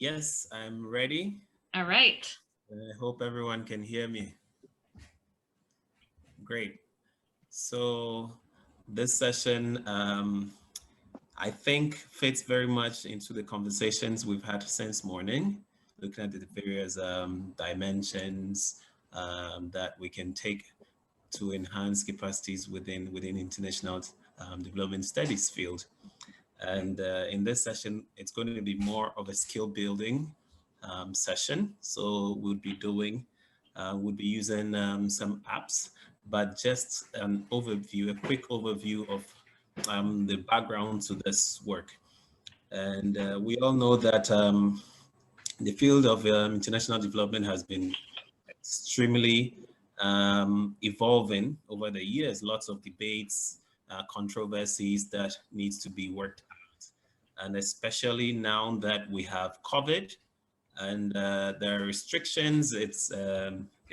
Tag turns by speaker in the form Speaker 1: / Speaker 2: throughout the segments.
Speaker 1: Yes, I'm ready.
Speaker 2: All right.
Speaker 1: I hope everyone can hear me. Great. So this session, I think, fits very much into the conversations we've had since morning, looking at the various dimensions that we can take to enhance capacities within international development studies field. And in this session, it's going to be more of a skill building session. So we'll be using some apps, but just an overview, a quick overview of the background to this work. And we all know that the field of international development has been extremely evolving over the years. Lots of debates, controversies that needs to be worked out. And especially now that we have COVID and there are restrictions, it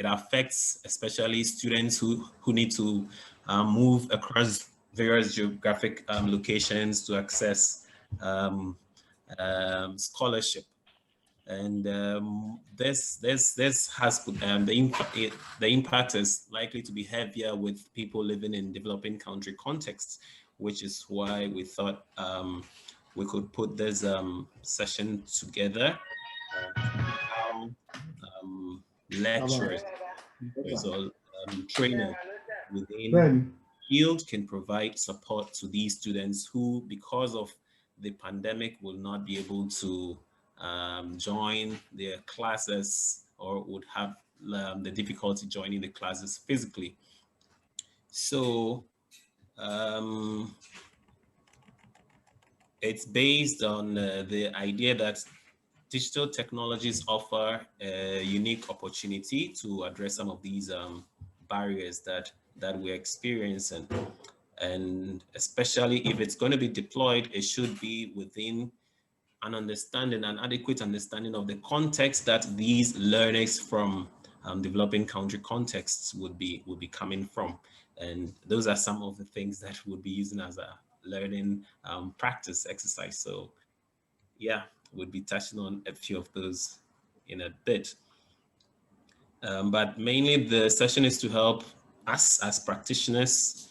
Speaker 1: affects especially students who need to move across various geographic locations to access scholarship. And this has the impact is likely to be heavier with people living in developing country contexts, which is why we thought we could put this session together. How lecturers or trainers within field can provide support to these students who, because of the pandemic, will not be able to join their classes or would have the difficulty joining the classes physically. So um, it's based on the idea that digital technologies offer a unique opportunity to address some of these barriers that we're experiencing. And especially if it's going to be deployed, it should be within an adequate understanding of the context that these learners from developing country contexts would be coming from. And those are some of the things that we'll be using as a learning practice exercise. So yeah, we'll be touching on a few of those in a bit. But mainly the session is to help us as practitioners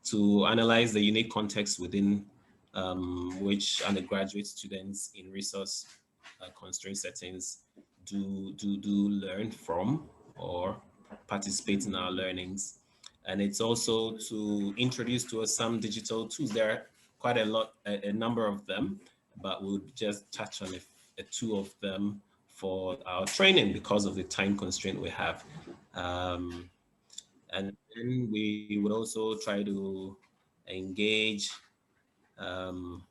Speaker 1: to analyze the unique context within which undergraduate students in resource constrained settings do learn from or participate in our learnings. And it's also to introduce to us some digital tools. There are quite a number of them, but we'll just touch on two of them for our training because of the time constraint we have. And then we would also try to engage um,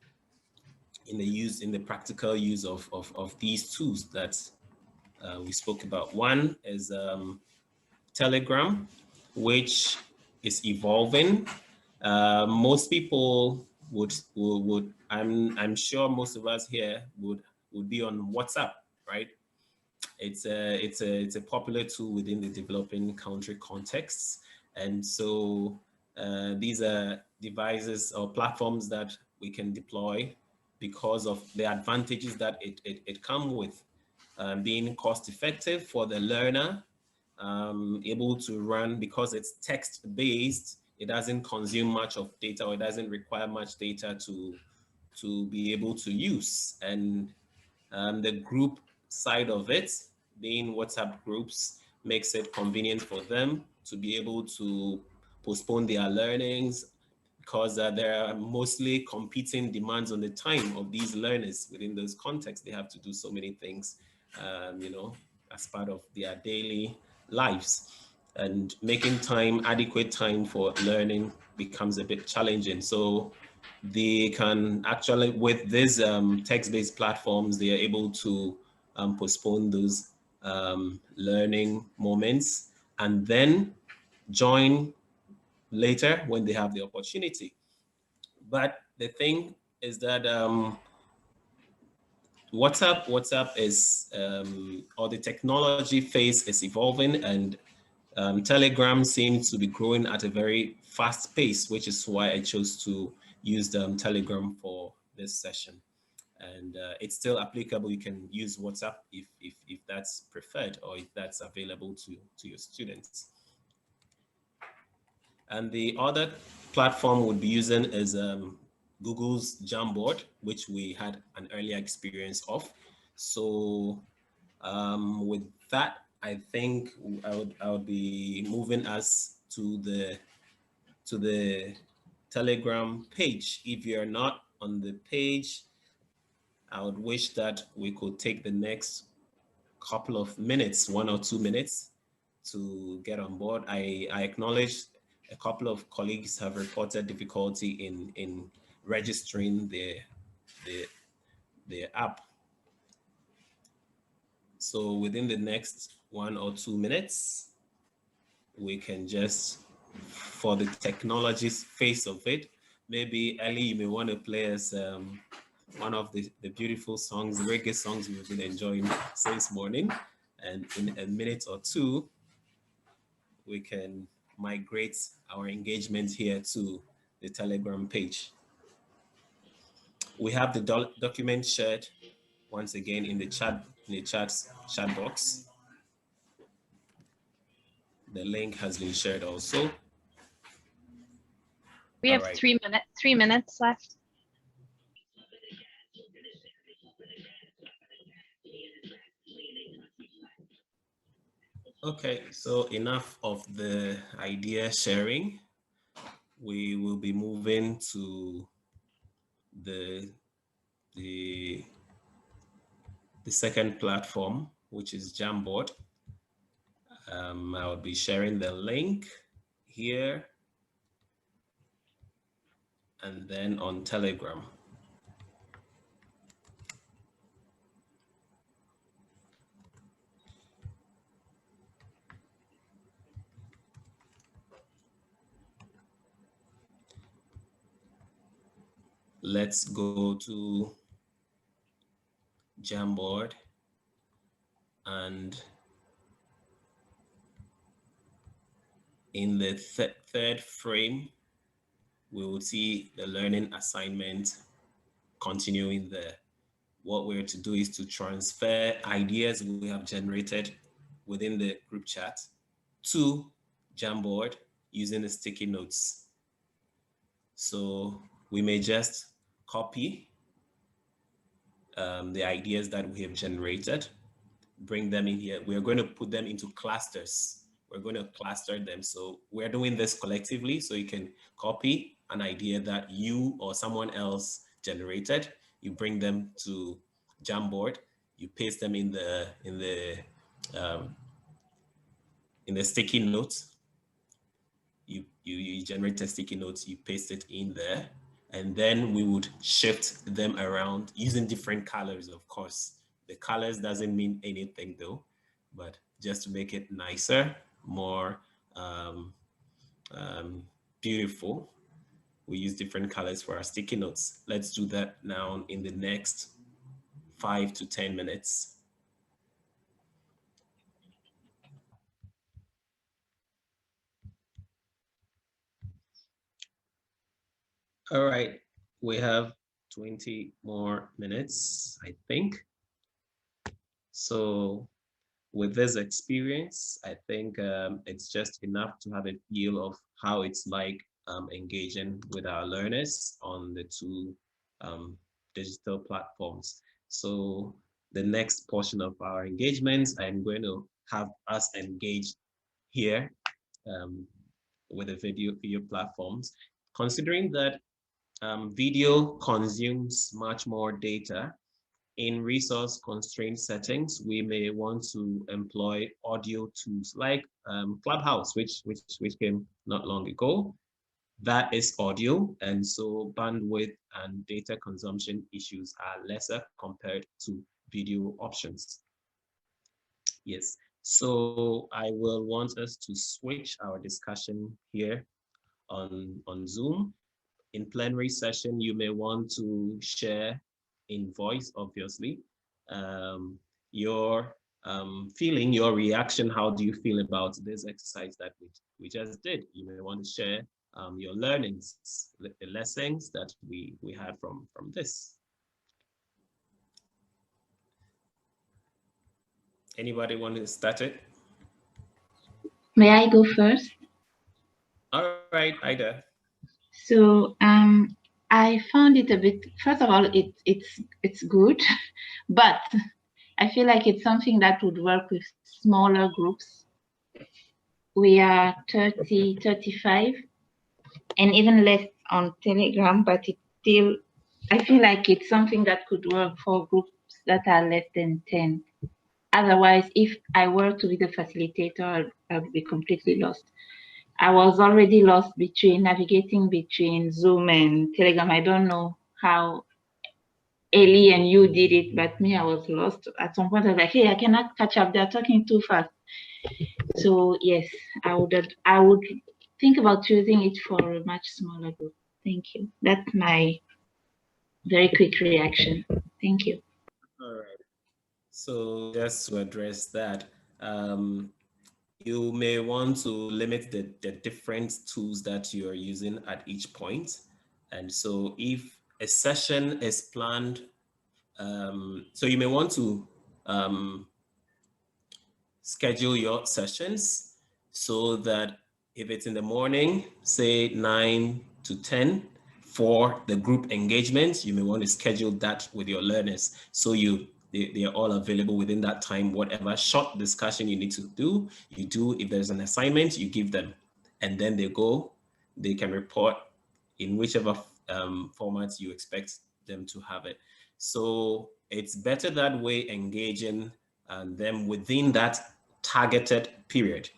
Speaker 1: in the practical use of these tools that we spoke about. One is Telegram, which is evolving. Most people would I'm sure most of us here would be on WhatsApp, right? It's a popular tool within the developing country contexts, and so these are devices or platforms that we can deploy because of the advantages that it comes with, being cost effective for the learner, able to run because it's text based. It doesn't consume much of data, or it doesn't require much data to be able to use. And the group side of it, being WhatsApp groups, makes it convenient for them to be able to postpone their learnings because there are mostly competing demands on the time of these learners within those contexts. They have to do so many things, as part of their daily lives. And making adequate time for learning becomes a bit challenging. So they can actually, with these text-based platforms, they are able to postpone those learning moments and then join later when they have the opportunity. But the thing is that WhatsApp is, or the technology phase is evolving, and Telegram seems to be growing at a very fast pace, which is why I chose to use Telegram for this session. and it's still applicable. You can use WhatsApp if that's preferred or if that's available to your students. And the other platform we'll be using is Google's Jamboard, which we had an earlier experience of. So with that, I think I would be moving us to the Telegram page. If you're not on the page, I would wish that we could take the next couple of minutes, 1 or 2 minutes, to get on board. I acknowledge a couple of colleagues have reported difficulty in registering their app. So within the next 1 or 2 minutes, we can just, for the technology's face of it, maybe Ellie, you may want to play us one of the beautiful songs, reggae songs we've been enjoying since morning. And in a minute or two, we can migrate our engagement here to the Telegram page. We have the document shared once again in the chat box. The link has been shared also.
Speaker 2: We have 3 minutes left.
Speaker 1: Okay, so enough of the idea sharing. We will be moving to the second platform, which is Jamboard. I'll be sharing the link here and then on Telegram. Let's go to Jamboard, and in the third frame, we will see the learning assignment continuing there. What we're to do is to transfer ideas we have generated within the group chat to Jamboard using the sticky notes. So we may just copy the ideas that we have generated, bring them in here. We're going to put them into clusters. We're going to cluster them. So we're doing this collectively. So you can copy an idea that you or someone else generated. You bring them to Jamboard. You paste them in the sticky notes. You generate a sticky notes. You paste it in there, and then we would shift them around using different colors. Of course, the colors doesn't mean anything though, but just to make it nicer, more beautiful, we use different colors for our sticky notes. Let's do that now in the next 5 to 10 minutes. All right, we have 20 more minutes, I think. So with this experience, I think it's just enough to have a feel of how it's like engaging with our learners on the two digital platforms. So the next portion of our engagements, I'm going to have us engage here with the video platforms, considering that video consumes much more data. In resource constrained settings, we may want to employ audio tools like Clubhouse, which came not long ago. That is audio, and so bandwidth and data consumption issues are lesser compared to video options. Yes, so I will want us to switch our discussion here on Zoom. In plenary session, you may want to share in voice, obviously, your feeling, your reaction. How do you feel about this exercise that we just did? You may want to share your learnings, the lessons that we had from this. Anybody want to start it?
Speaker 3: May I go first?
Speaker 1: All right, Ida.
Speaker 3: So I found it a bit, first of all, it's good, but I feel like it's something that would work with smaller groups. We are 30, 35, and even less on Telegram, but it's still, I feel like it's something that could work for groups that are less than 10. Otherwise, if I were to be the facilitator, I would be completely lost. I was already lost navigating between Zoom and Telegram. I don't know how Ellie and you did it, but me, I was lost. At some point, I was like, hey, I cannot catch up. They're talking too fast. So yes, I would think about choosing it for a much smaller group. Thank you. That's my very quick reaction. Thank you.
Speaker 1: All right. So just to address that, you may want to limit the different tools that you are using at each point. And so if a session is planned, so you may want to schedule your sessions so that if it's in the morning, say 9 to 10, for the group engagement, you may want to schedule that with your learners. So they are all available within that time. Whatever short discussion you need to do, you do. If there's an assignment, you give them. And then they can report in whichever format you expect them to have it. So it's better that way, engaging them within that targeted period,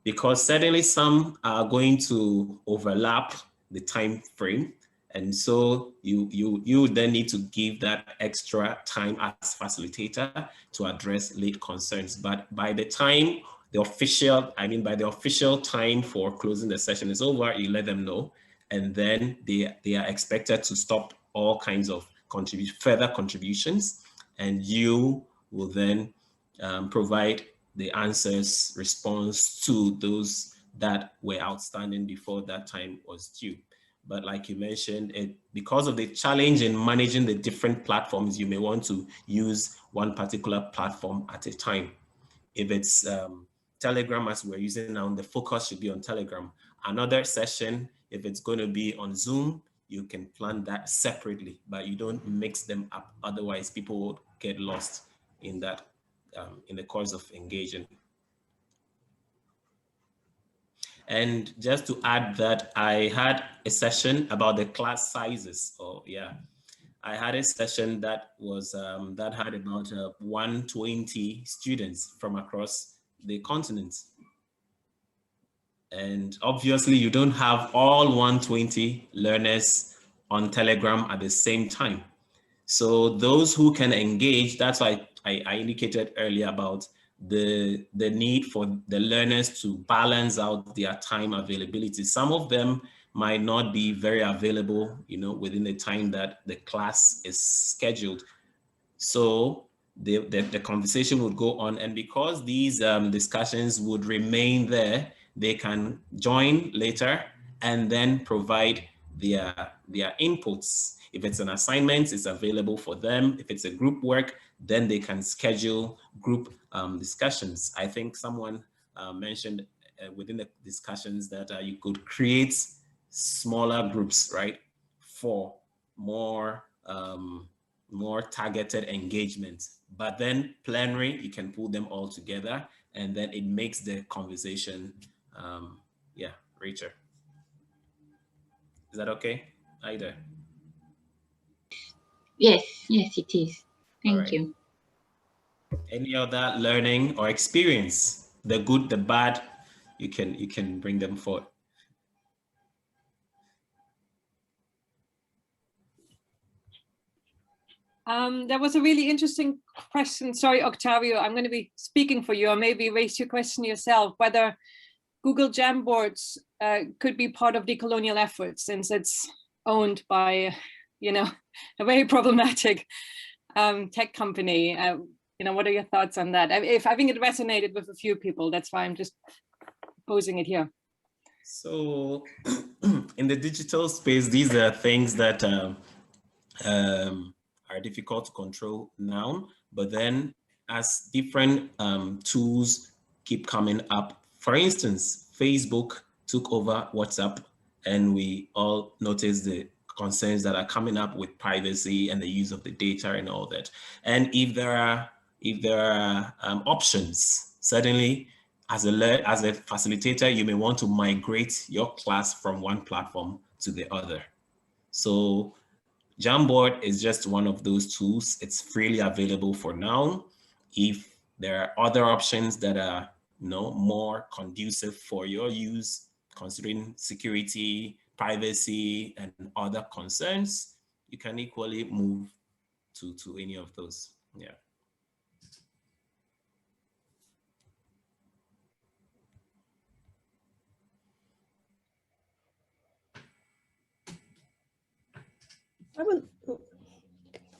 Speaker 1: because certainly some are going to overlap the time frame, and so you then need to give that extra time as facilitator to address late concerns. But by the time by the official time for closing the session is over, you let them know, and then they are expected to stop all kinds of further contributions, and you will then provide the answers, response to those that were outstanding before that time was due. But like you mentioned, because of the challenge in managing the different platforms, you may want to use one particular platform at a time. If it's Telegram, as we're using now, the focus should be on Telegram. Another session, if it's going to be on Zoom, you can plan that separately, but you don't mix them up. Otherwise, people will get lost in that in the course of engaging. And just to add that, I had a session about the class sizes. I had a session that was that had about 120 students from across the continent. And obviously you don't have all 120 learners on Telegram at the same time. So those who can engage, that's why I indicated earlier about the need for the learners to balance out their time availability. Some of them might not be very available, within the time that the class is scheduled. So the conversation would go on, and because these discussions would remain there, they can join later and then provide their inputs. If it's an assignment, it's available for them. If it's a group work, then they can schedule group discussions. I think someone mentioned within the discussions that you could create smaller groups, right, for more targeted engagement. But then plenary, you can pull them all together, and then it makes the conversation richer. Is that okay, Ida?
Speaker 3: Yes, it is. Thank you.
Speaker 1: Any other learning or experience, the good, the bad, you can bring them forward.
Speaker 4: That was a really interesting question. Sorry, Octavio, I'm going to be speaking for you, or maybe raise your question yourself, whether Google Jamboards could be part of decolonial efforts, since it's owned by, a very problematic tech company. What are your thoughts on that? I think it resonated with a few people. That's why I'm just posing it here.
Speaker 1: So in the digital space, these are things that are difficult to control now, but then as different tools keep coming up, for instance, Facebook took over WhatsApp, and we all noticed the concerns that are coming up with privacy and the use of the data and all that. And if there are options, certainly as a facilitator, you may want to migrate your class from one platform to the other. So Jamboard is just one of those tools. It's freely available for now. If there are other options that are more conducive for your use, considering security, privacy, and other concerns, you can equally move to any of those. Yeah.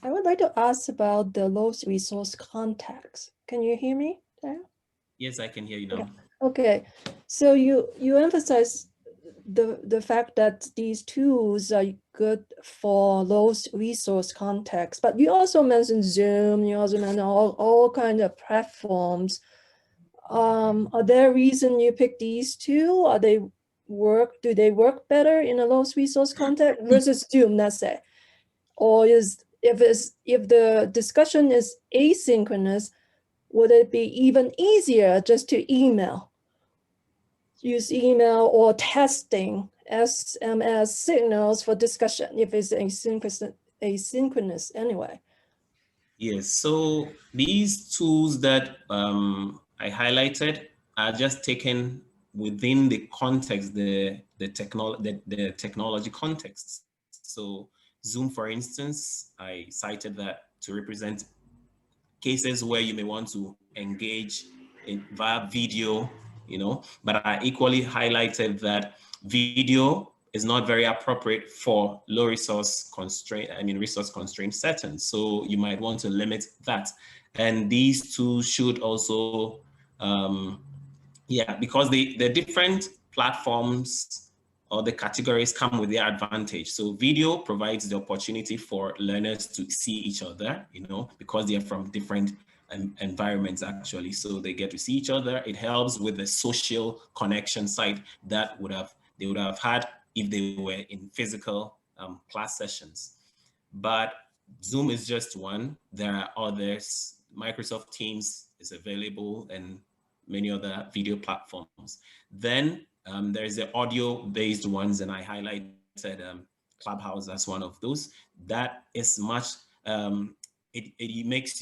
Speaker 5: I would like to ask about the low resource context. Can you hear me there?
Speaker 1: Yes, I can hear you now.
Speaker 5: Yeah. Okay, so you emphasize the fact that these tools are good for low resource context, but you also mentioned Zoom, you also mentioned all kinds of platforms. Are there a reason you picked these two? Do they work better in a low resource context versus Zoom, let's say? Or if the discussion is asynchronous, would it be even easier just to use email or testing SMS signals for discussion if it's asynchronous anyway?
Speaker 1: Yes, so these tools that I highlighted are just taken within the context, the technology context. So Zoom, for instance, I cited that to represent cases where you may want to engage via video, but I equally highlighted that video is not very appropriate for low resource constraint settings. So you might want to limit that. And these two should also, because the different platforms or the categories come with their advantage. So video provides the opportunity for learners to see each other, because they are from different environments actually. So they get to see each other. It helps with the social connection side that they would have had if they were in physical class sessions. But Zoom is just one. There are others. Microsoft Teams is available and many other video platforms. Then there's the audio-based ones, and I highlighted Clubhouse as one of those. That is much, it makes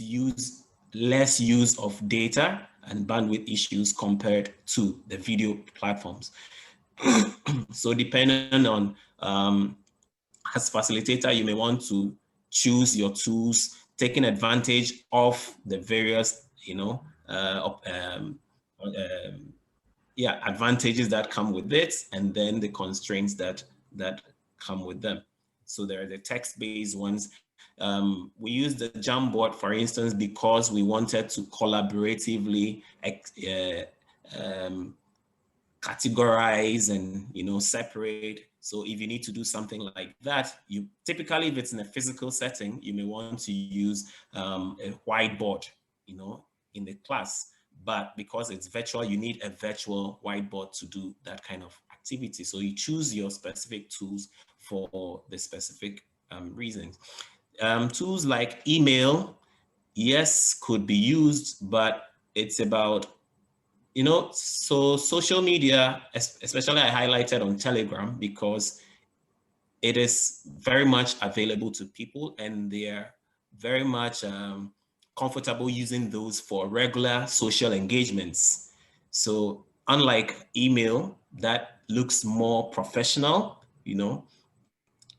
Speaker 1: less use of data and bandwidth issues compared to the video platforms. So depending on, as facilitator, you may want to choose your tools, taking advantage of the various, advantages that come with it, and then the constraints that come with them. So there are the text-based ones. We used the Jamboard, for instance, because we wanted to collaboratively categorize and separate. So if you need to do something like that, you typically, if it's in a physical setting, you may want to use a whiteboard, in the class. But because it's virtual, you need a virtual whiteboard to do that kind of activity. So you choose your specific tools for the specific reasons. Tools like email, yes, could be used, but it's about, so social media, especially I highlighted on Telegram, because it is very much available to people and they're very much comfortable using those for regular social engagements. So unlike email, that looks more professional,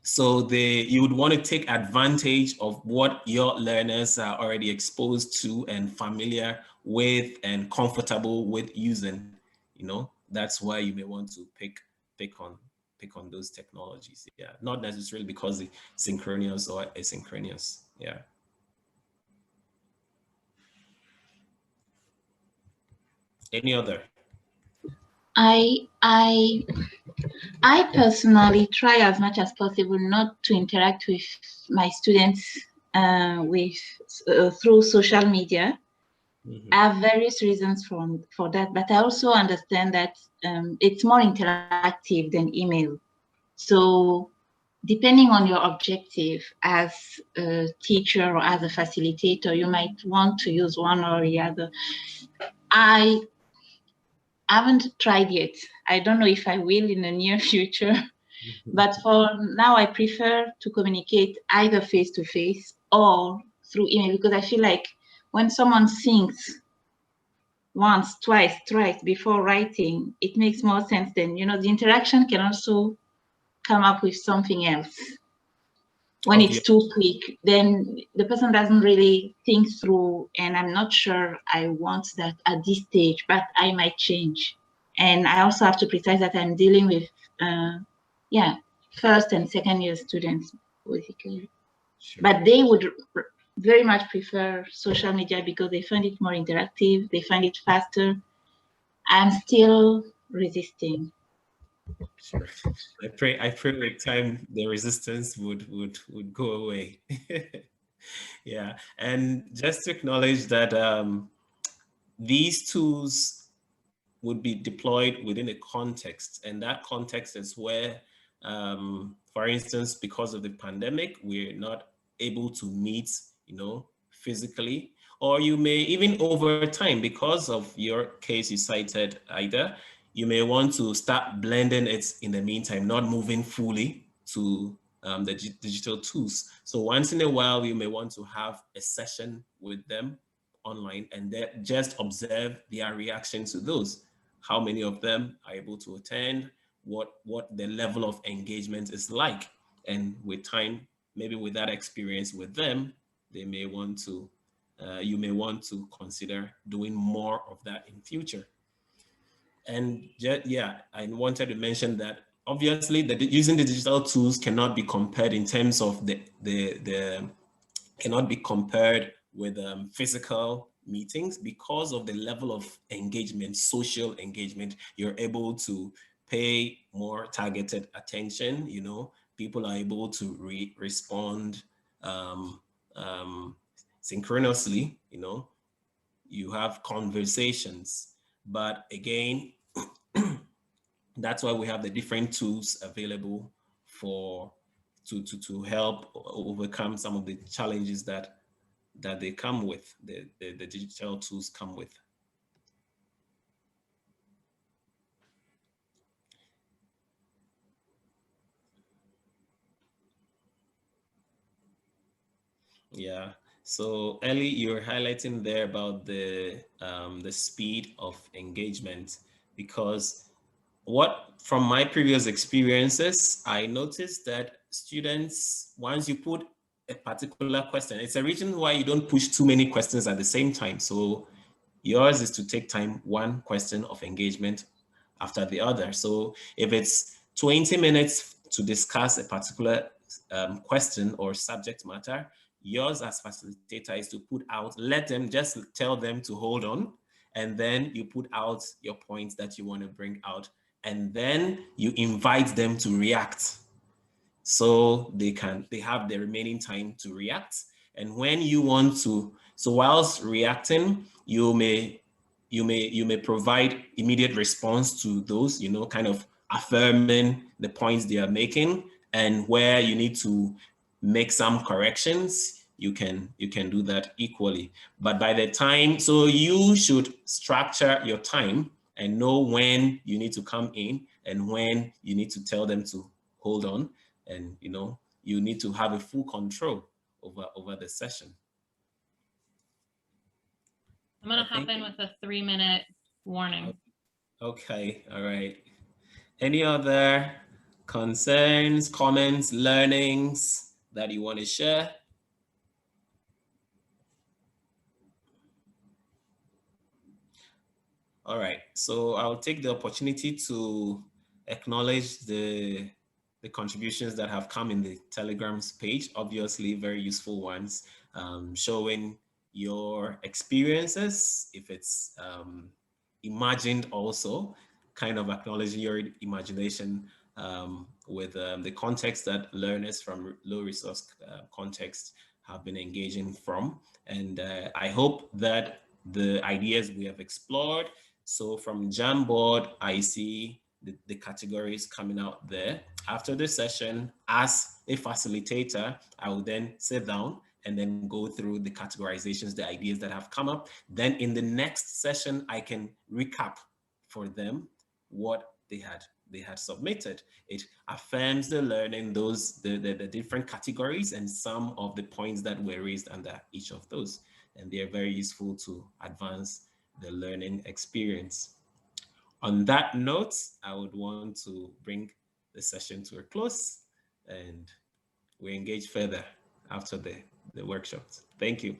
Speaker 1: so you would want to take advantage of what your learners are already exposed to and familiar with and comfortable with using. That's why you may want to pick on those technologies. Yeah, not necessarily because it's synchronous or asynchronous. Yeah. Any other?
Speaker 3: I personally try as much as possible not to interact with my students through social media. I have various reasons for that, but I also understand that it's more interactive than email. So depending on your objective as a teacher or as a facilitator, you might want to use one or the other. I haven't tried yet. I don't know if I will in the near future, but for now, I prefer to communicate either face-to-face or through email, because I feel like when someone thinks once, twice, thrice before writing, it makes more sense than, the interaction can also come up with something else. When it's too quick, then the person doesn't really think through, and I'm not sure I want that at this stage, but I might change. And I also have to precise that I'm dealing with, first and second year students, basically. Sure. But they would very much prefer social media because they find it more interactive, they find it faster. I'm still resisting.
Speaker 1: Sure. I pray with time the resistance would go away. Yeah, and just to acknowledge that these tools would be deployed within a context, and that context is where, for instance, because of the pandemic, we're not able to meet, physically, or you may even over time, because of your case you cited, Ida, you may want to start blending it in the meantime, not moving fully to the digital tools. So once in a while, you may want to have a session with them online and then just observe their reaction to those. How many of them are able to attend, what the level of engagement is like. And with time, maybe with that experience with them, they may want to, you may want to consider doing more of that in future. And yeah, I wanted to mention that obviously using the digital tools cannot be compared in terms of cannot be compared with physical meetings because of the level of engagement, social engagement. You're able to pay more targeted attention, people are able to respond synchronously, you have conversations. But again, that's why we have the different tools available to help overcome some of the challenges that they come with, the digital tools come with. Yeah. So Ellie, you're highlighting there about the speed of engagement, because from my previous experiences, I noticed that students, once you put a particular question, it's a reason why you don't push too many questions at the same time. So yours is to take time, one question of engagement after the other. So if it's 20 minutes to discuss a particular question or subject matter, yours as facilitator is to put out, just tell them to hold on, and then you put out your points that you want to bring out, and then you invite them to react. So they have the remaining time to react. And when you want to, so whilst reacting, you may provide immediate response to those, kind of affirming the points they are making, and where you need to make some corrections, you can do that equally. But by the time, so you should structure your time and know when you need to come in and when you need to tell them to hold on, and you need to have a full control over the session.
Speaker 2: I'm going to hop in with a 3-minute warning.
Speaker 1: Okay, all right. Any other concerns, comments, learnings that you want to share? All right, so I'll take the opportunity to acknowledge the contributions that have come in the Telegram's page, obviously very useful ones, showing your experiences, if it's imagined also, kind of acknowledging your imagination with the context that learners from low resource context have been engaging from. And I hope that the ideas we have explored. So from Jamboard, I see the categories coming out there. After the session, as a facilitator, I will then sit down and then go through the categorizations, the ideas that have come up. Then in the next session, I can recap for them what they had submitted. It affirms the learning, the different categories and some of the points that were raised under each of those. And they are very useful to advance the learning experience. On that note, I would want to bring the session to a close and we engage further after the workshops. Thank you.